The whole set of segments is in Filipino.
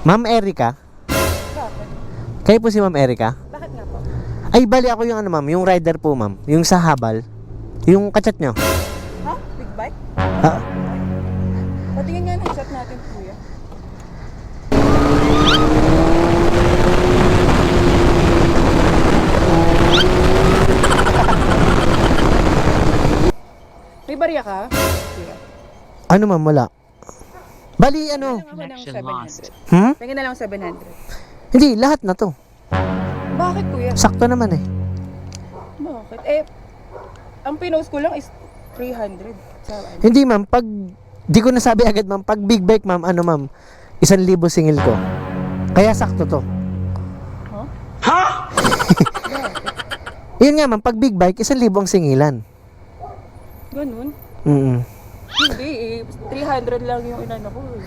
Ma'am Erica? Bakit? Kayo po si Ma'am Erica? Bakit nga po? Ay, bali ako yung ano ma'am, yung rider po ma'am. Yung sa habal. Yung kachat nyo. Ha? Big bike? Ah, Patingin nga ng shot natin, kuya. May barya ka? Kuya. ano ma'am, wala. Bali ano? Tingnan ako ng 700. Hmm? Tingnan na lang 700. Hindi, lahat na to. Bakit, kuya? Sakto naman eh. Bakit? Eh, ang pinost ko lang is 300. Sa ano? Hindi ma'am, pag di ko nasabi agad ma'am, pag big bike ma'am, ano ma'am, 1,000 singil ko. Kaya sakto to. Huh? Ha? Yun nga ma'am, pag big bike, 1,000 ang singilan. Ganun? Mm. Hindi eh. 300 lang yung inano ko eh.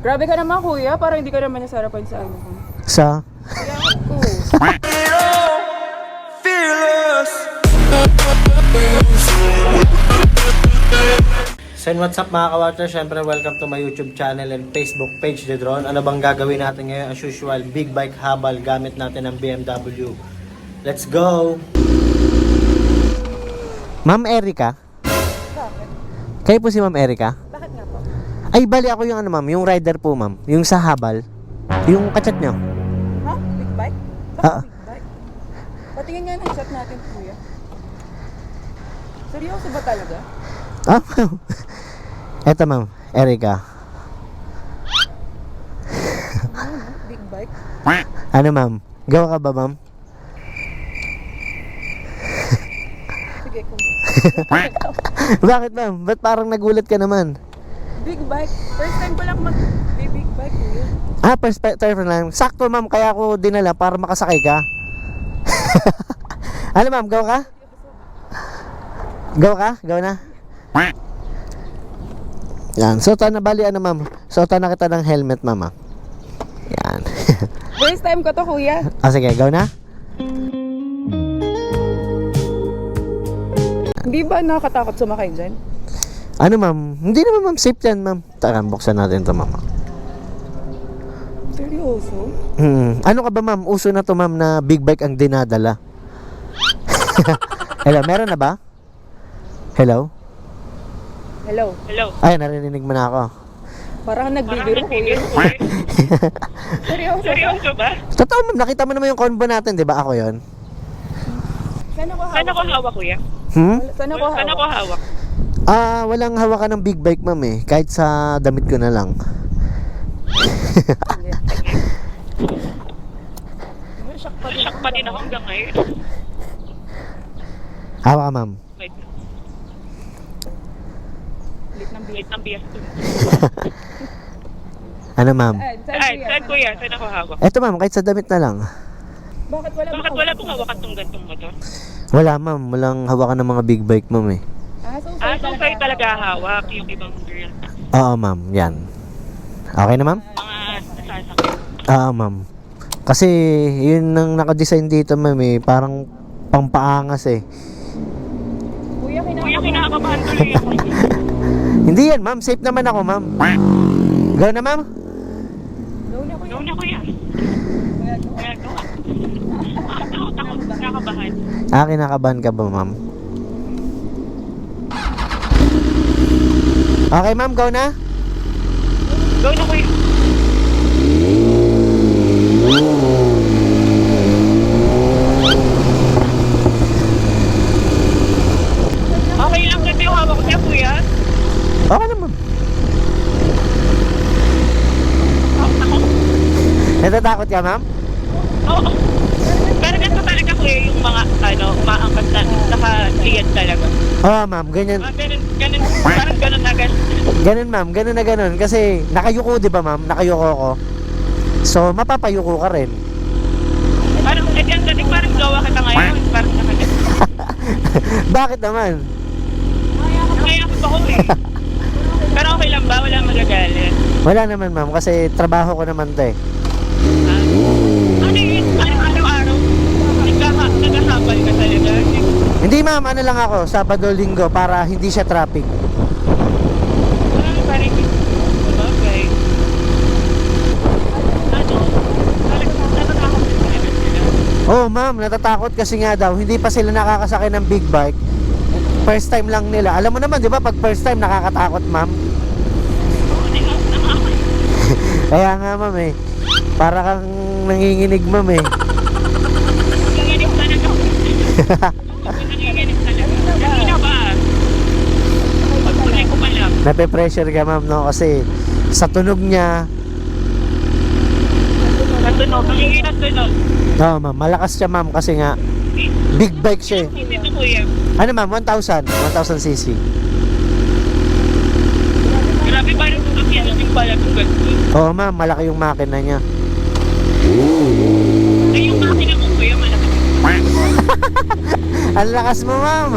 Grabe ka naman, kuya. Parang hindi ka naman nasarapan sa ano ko. Sa? Kaya ako. So what's up mga ka-water? Siyempre welcome to my YouTube channel and Facebook page, The Drone. Ano bang gagawin natin ngayon? As usual, big bike habal gamit natin ng BMW. Let's go! Ma'am Erica? Bakit? Kayo po si Ma'am Erica? Bakit nga po? Ay, bali ako yung ano ma'am, yung rider po ma'am. Yung sa habal. Yung kachat nyo. Ha? Big bike? Bakit Ah. big bike? Patingin nga ng shot natin, kuya. Seryoso ba talaga? Ah, eto ma'am, Erica. Ano? Big bike? Ano ma'am? Gawa ka ba ma'am? Sige, kuya. Bakit ma'am? Ba't parang nagulat ka naman? Big bike? First time ko lang mag-big bike, kuya. Ah, perspective lang. Sakto ma'am, kaya ako dinala para makasakay ka. Ano ma'am, gawa ka? Gawa ka? Gawa na? Yan, suotan na bali ano ma'am. Suotan na kita ng helmet ma'am. Ah. Yan. First time ko to, kuya. Ah, sige, gawa na? Hindi ba nakakatakot sumakay dyan? Ano ma'am? Hindi naman ma'am, safe yan ma'am. Tara, buksan natin to ma'am. Seryoso? Ano ka ba ma'am? Uso na to ma'am na big bike ang dinadala. Hello, meron na ba? Hello? Hello? Hello? Ay, narinig mo na ako. Parang nagbibiro, kuya. Seryoso? Seryoso ba? Totoo ma'am, nakita mo naman yung convo natin, di ba? Ako yon. Saan ako hawak, kuya? Saan ako hawak? Ah, walang hawakan ng big bike ma'am eh. Kahit sa damit ko na lang. Shock pa din ako hanggang ngayon. Hawak ka ma'am. Lit ng bias ko. Ano ma'am? Saan kuya? Saan ako hawak? Eto ma'am, kahit sa damit na lang. Bakit wala pong hawakan tong gantong motor? Wala ma'am, walang hawakan ng mga big bike ma'am eh. So kayo talaga hawak yung ibang girl? Oo ma'am, yan. Okay na ma'am? Mga nasasakit. Oo ma'am. Kasi yun ang nakadesign dito ma'am eh, parang pampaangas eh. Kuya, kinakabahan tuloy ako. Hindi yan ma'am, safe naman ako ma'am. Gawin na ma'am? Gawin na kuya. Kuya, gawa. Takot, kinakabahan. Ah, kinakabahan ka ba ma'am? Okay ma'am, go na? Gawin na kuya. Okay lang kasi yung hawak ko siya, kuya. Okay na ma'am. Ako. Natatakot ka ma'am? Oo. Pero ganito talaga kuya yung mga umaangkat na naka-liyan talaga. Oo ma'am, ganyan. Ganun, parang ganun agad. Ganun ma'am, ganun na ganun. Kasi nakayuko di ba ma'am? Nakayuko ko. So, mapapayuko ka rin. Parang, ang dating parang gawa kita ngayon. Parang nakagat. Bakit naman? Kaya ako ba ko eh. Pero okay lang ba? Wala magagalit. Wala naman ma'am, kasi trabaho ko naman to eh. Ano yun? Araw-araw? Naghahabal ka talaga? Hindi ma'am, ano lang ako, Sabado, Linggo para hindi siya traffic. Parang okay. ma'am, natatakot kasi nga daw, hindi pa sila nakakasakay ng big bike. First time lang nila. Alam mo naman, di ba, pag first time nakakatakot, ma'am? Kaya nga, ma'am eh. Para kang nanginginig, ma'am eh. Nanginginig talaga. Nanginginig talaga. Kanina ba? Pagpulay ko pa lang. Nape-pressure ka, ma'am, no? Kasi sa tunog niya, Natunog. Nanginginig ang tunog. no, ma'am, malakas siya, ma'am, kasi nga big bike siya eh. Hindi na kuya. Ano, ma'am? 1,000 cc. Grabe pa rin kung yan yung pala kung ganun. Oo, ma'am, malaki yung makina niya. Ay, yung makina ko kuya, malaki. Ang lakas mo, ma'am.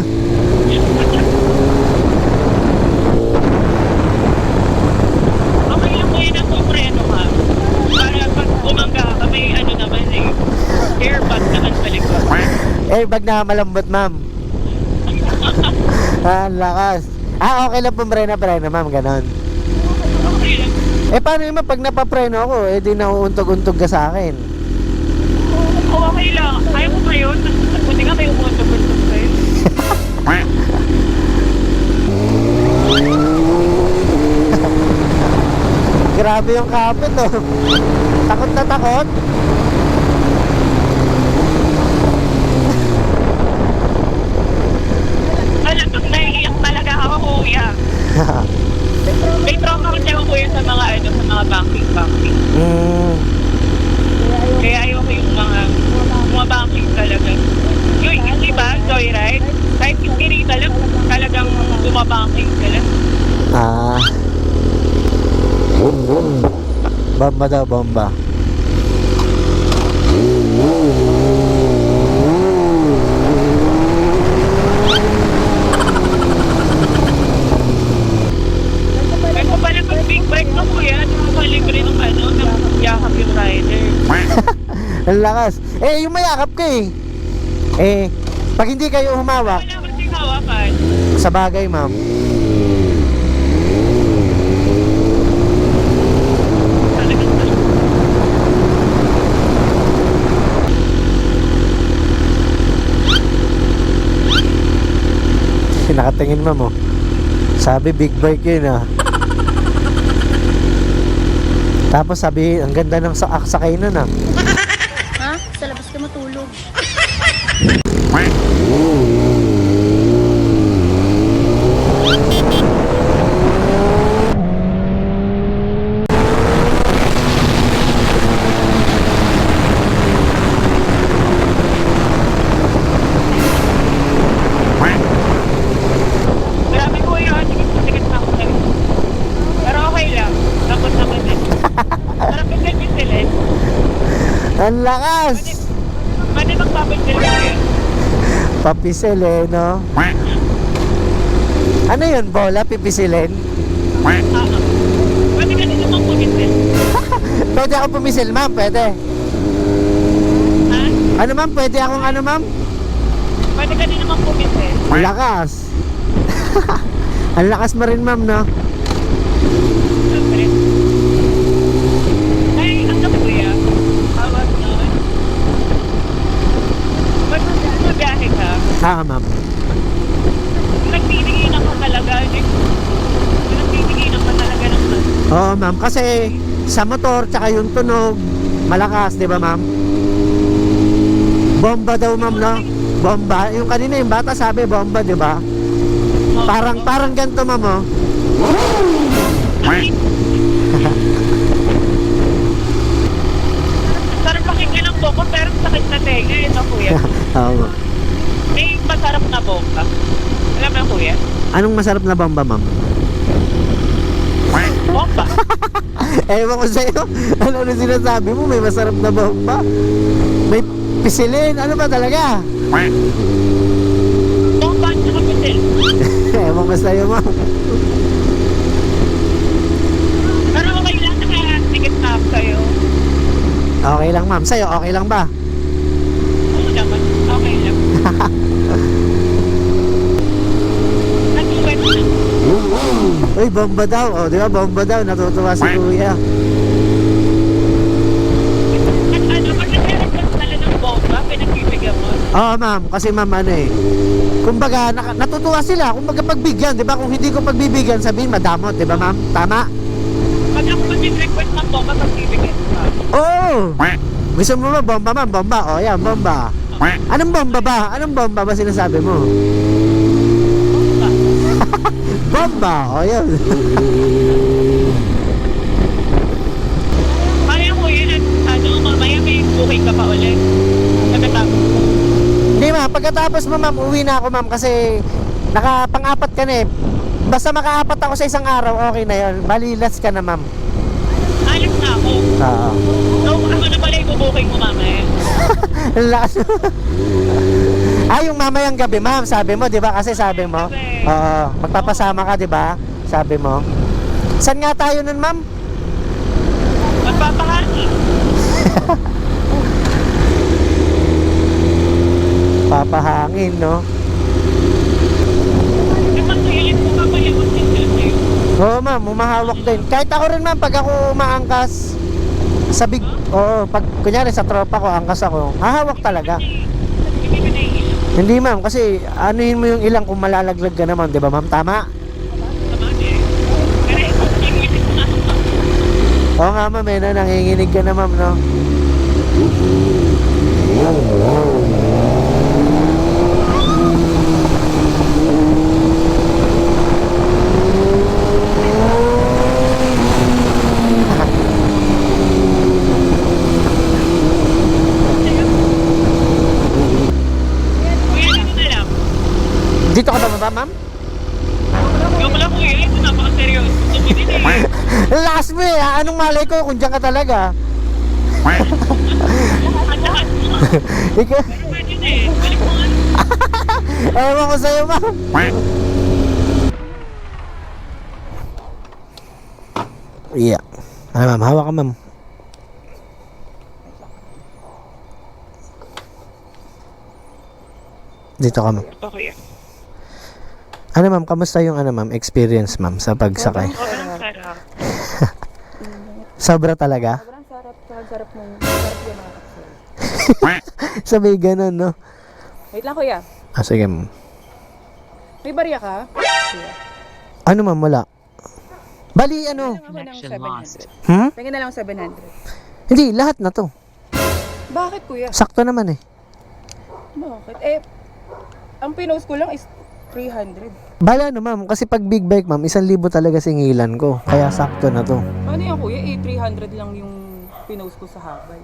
Okay lang kuya na sopreno ha. Para pag bumangga ka, may ano naman eh. Airbag naman sa likod. Airbag na malambot, ma'am. Ang lakas. Okay lang pumrena-prena, ma'am, ganon. Okay lang. Paano yun, ma'am? Pag napapreno ako, di nauuntog-untog ka sa akin. Okay lang. Ayaw mo ba yun? Buti nga may umuntog-untog sa'yo. Grabe yung kapit, oh. Takot na takot. Alam mo, naiiyak talaga ako kuya. May trauma kasi ako kuya sa mga ano, sa mga banking. Kaya ayoko yung mga banking talaga. Yung iba, joyride, kahit hindi rin talagang bumabanking sila. Bomba daw, bomba. Kaya pala pag big bike na kuya, di mo malibre ng ano, ng yakap yung rider. Ang lakas. Yung mayakap ka eh. Pag hindi kayo humawak, Wala kasi hawakan. sa bagay, ma'am. Talagang Nakatingin, ma'am, oh. Sabi big bike yun, ah. Tapos sabi, ang ganda ng sakay nun, ah. Ha? Sa labas ka matulog. grabe kuya, sikit na ako sa'yo. Pero okay lang. Tapos naman din. Sarap yung ganyan sila eh. Ang lakas! Pwede magpapagdala kuya. Papisel, no? Ano yun, bola? Pipisilin? Pwede ka din naman pumisil. Pwede ako pumisil, ma'am? Pwede. Ha? Ano, ma'am? Pwede akong ano, ma'am? Pwede ka din naman pumisil. Ang lakas. Ang lakas mo rin, ma'am, no? Siyempre. Ay, ang kuya. Hawag nun. Pag magahe ka, Ma'am. nagtitinginan ka talaga. Nagtitinginan ka talaga ng Oo, ma'am. Kasi sa motor, tsaka yung tunog, malakas, di ba, ma'am? Bomba daw, ma'am, no? Bomba. Yung kanina, yung bata sabi, bomba, di ba? Parang ganito, ma'am, oh. Sarap pakinggan ng boko pero sakit na tenga. Ito kuya. Oo. May masarap na boka. Alam mo kuya? Anong masarap na bomba, ma'am? Bomba. Ewan ko sa'yo. Ano sinasabi mo? May masarap na bomba? May pisilin? Ano ba talaga? Bomba at saka pisil. Ewan ko sa'yo, ma'am. Pero okay lang nakatikit na ako sa'yo. Okay lang, ma'am. Sa'yo, okay lang ba? Oo naman. Okay lang. Nag-uwet na. Uy, bomba daw. O, di ba? Bomba daw. Natutuwa si kuya. At ano, pag nagkaroon ka tala ng bomba, pinag-iwet Oo, ma'am. Kasi ma'am, ano eh. Kumbaga, natutuwa sila. Kumbaga, pagbigyan, di ba? Kung hindi ko pagbibigyan, sabihin, madamot, di ba, ma'am? Tama? Pag ako mag-request ng bomba, magbibigay ka. Oo! Gusto mo ba, bomba, ma'am? Bomba. O, yan, bomba. Anong bomba ba? Anong bomba ba sinasabi mo? Bomba! O, yan. Kaya ko yun, mamaya may booking ka pa ulit. Pagkatapos mo. Hindi, ma'am. Pagkatapos mo, ma'am, uwi na ako, ma'am. Kasi nakapang-apat ka na eh. Basta makaapat ako sa isang araw, okay na yun. Balilas ka na, ma'am. Alis na ako. Oo. So, ako na pala i-booking mo mamaya. Lakas. Yung mamayang gabi, ma'am, sabi mo, 'di ba? Kasi sabi mo, oo, magpapasama ka, 'di ba? Sabi mo. Saan nga tayo nun, ma'am? Magpapahani. Papahangin, no? Kapag nailit mo ka pa yung single sa'yo. Oo, ma'am, humahawak din. Kahit ako rin, ma'am, pag ako umaangkas sa big, oo, pag kunyari sa tropa ko, angkas ako, hahawak talaga. Hindi ka naiilang. Hindi, ma'am, kasi anuhin mo yung ilang kung malalaglag ka naman, 'di ba, ma'am? Tama? Tama din. Pero ito, naiilit mo na ako. Oo nga, ma'am, nanginginig ka na, ma'am, no? Kuya, dito na lang. Dito ka ba, ma'am? Yung lang kuya, ito napaka-seryoso. Tumidin eh. Last mo eh, ha? Anong malay ko kung diyan ka talaga? Lahat-lahat mo. Ikaw, Pwede na eh. Balik mo nga. ewan ko sa'yo, ma'am. Yeah. Ay, ma'am, hawak ka, ma'am. Dito ka, ma'am. Ito kuya. Ano, ma'am, kamusta yung experience, ma'am, sa pagsakay? Sobrang sarap. Sobra talaga? Sobrang sarap, sobrang sarap yung mga kapsel. Sabi ganun, no? Wait lang kuya, Sige, ma'am. may barya ka? Kuya. Ano, ma'am, wala. Bali, ano? Tingnan ako ng 700. Hmm? Tingnan na lang 700. Hindi, lahat na to. Bakit kuya? Sakto naman eh. Bakit? Ang pinost ko lang is 300. Bala ano, ma'am, kasi pag big bike, ma'am, 1,000 talaga singilan ko. Kaya sakto na to. Ano yan kuya? 300 lang yung pinost ko sa habay.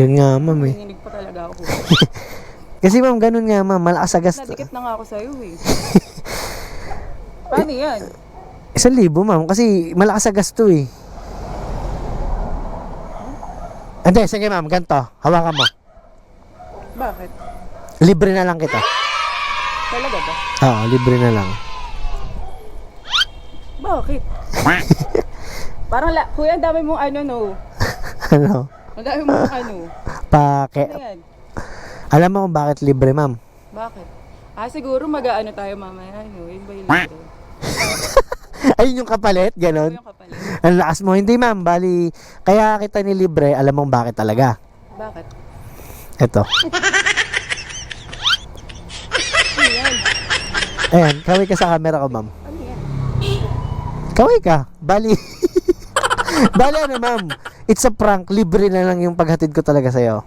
Yun nga, ma'am eh. Nanginig pa talaga ako kuya. Kasi ma'am, ganun nga, ma'am, malakas sa gasto. Nadikit na nga ako sa'yo eh. Paano yan? 1,000, ma'am, kasi malakas sa gasto eh. Hindi, sige ma'am, ganito. Hawakan mo. Bakit? Libre na lang kita. Talaga ba? Oo, libre na lang. Bakit? Parang kuya, ang dami mong no. Ano? Ang dami mong Ano Pake. yan? Alam mo kung bakit libre, ma'am? Bakit? Siguro mag-aano tayo mamaya. Yun ba yung libre? Ayun yung kapalit, Ano ganon. yung kapalit? Ang lakas mo. Hindi, ma'am, bali, kaya kita nilibre, alam mo bakit talaga. Bakit? Ito. Ano yan? Ayan, kaway ka sa camera ko, ma'am. Ano yan? Kaway ka. Bali. Bali ano, ma'am. It's a prank. Libre na lang yung paghatid ko talaga sa'yo.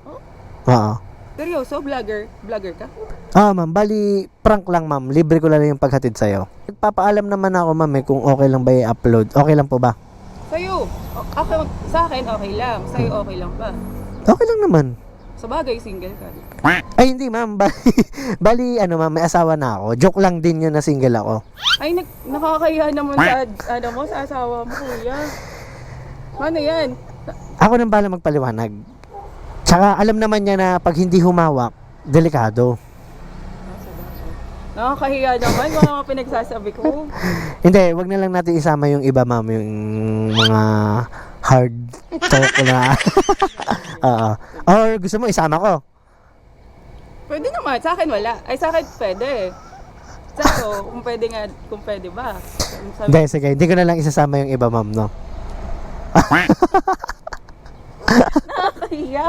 Oo. Seryoso? Vlogger ka? Ma'am. Bali, prank lang, ma'am. Libre ko lang yung paghatid sa'yo. Nagpapaalam naman ako, ma'am, kung okay lang ba i-upload. Okay lang po ba? Sa'yo? Sa akin okay lang. Sa'yo okay lang ba? Okay lang naman. Sa bagay, single ka. Ay, hindi, ma'am. Bali, ano, ma'am, may asawa na ako. Joke lang din yun na single ako. Ay, nakakahiya naman sa asawa mo, kuya. Ano yan? Ako nang bala magpaliwanag. Tsaka alam naman niya na pag hindi humawak, delikado. Nakakahiya naman, mga pinagsasabi ko. Hindi, wag na lang natin isama yung iba, ma'am, yung mga hard talk na. Oo. Or gusto mo isama ko? Pwede naman, sa akin wala. Ay, sa akin pwede. Sa'yo, kung pwede ba? Hindi, sige, hindi ko na lang isasama yung iba, ma'am, no? Nakakahiya.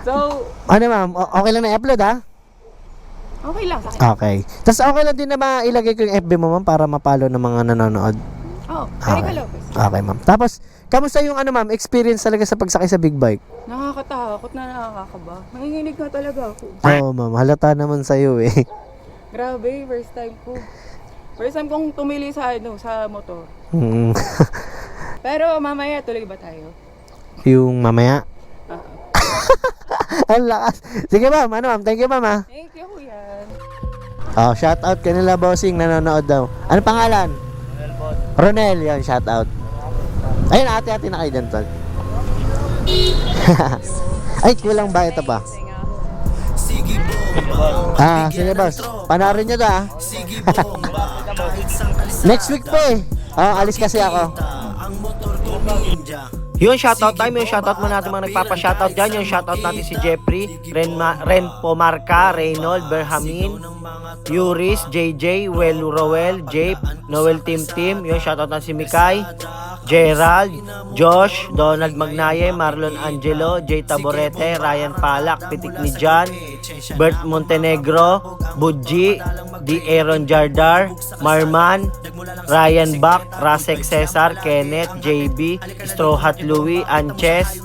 So, Ano ma'am, okay lang na i-upload ha? okay lang sa akin. Okay. Tapos okay lang din na mailagay ko yung FB mo ma'am para mapalo ng mga nanonood. Oh, Okay. Erika Lopez. Okay ma'am. Tapos, kamusta yung ano ma'am, experience talaga sa pagsakay sa big bike? Nakakatakot na nakakaba. Nanginginig na talaga ako. Oo ma'am, halata naman sa'yo eh. Grabe, first time ko. First time kong tumili sa sa motor. Mm. Pero mamaya tuloy ba tayo? Yung mamaya. Ah, Ang lakas. Sige ma'am, ano ma'am, thank you ma'am ha. thank you, kuya. Oh, shout out kanila bossing, nanonood daw. Ano pangalan? Ronel, yan, shout out. Ayun, ate-ate na kayo dyan, tol. Ay, kulang ba ito pa? Sige boss. Panarin nyo to ah. Next week pa eh. Alis kasi ako. Yung shoutout time, yung shoutout mo natin mga nagpapa-shoutout dyan. Yung shoutout natin si Jeffrey, Ren Pomarca, Reynold, Berhamin, Yuris, JJ, Rowell, Jape, Noel Tim. Yung shoutout natin si Mikay, Gerald, Josh, Donald Magnaye, Marlon Angelo, Jay Taborete, Ryan Palak, Pitik ni Jan, Bert Montenegro, Budji, D. Aaron Jardar, Marman, Ryan Bak, Rasek Cesar, Kenneth, JB, Strohat Louie, Anches,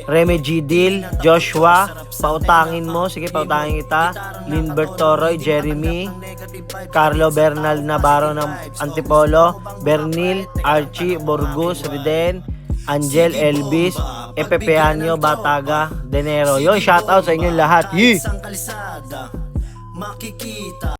Remy Gidil, Joshua, pautangin mo, sige pautangin kita, Linbert Toroy, Jeremy, Carlo Bernal Navarro ng Antipolo, Bernil, Archie, Borgus, Riden, Angel, Elvis, Epepeanio, Bataga, Denero. Yun, shoutout sa inyo lahat. Yee!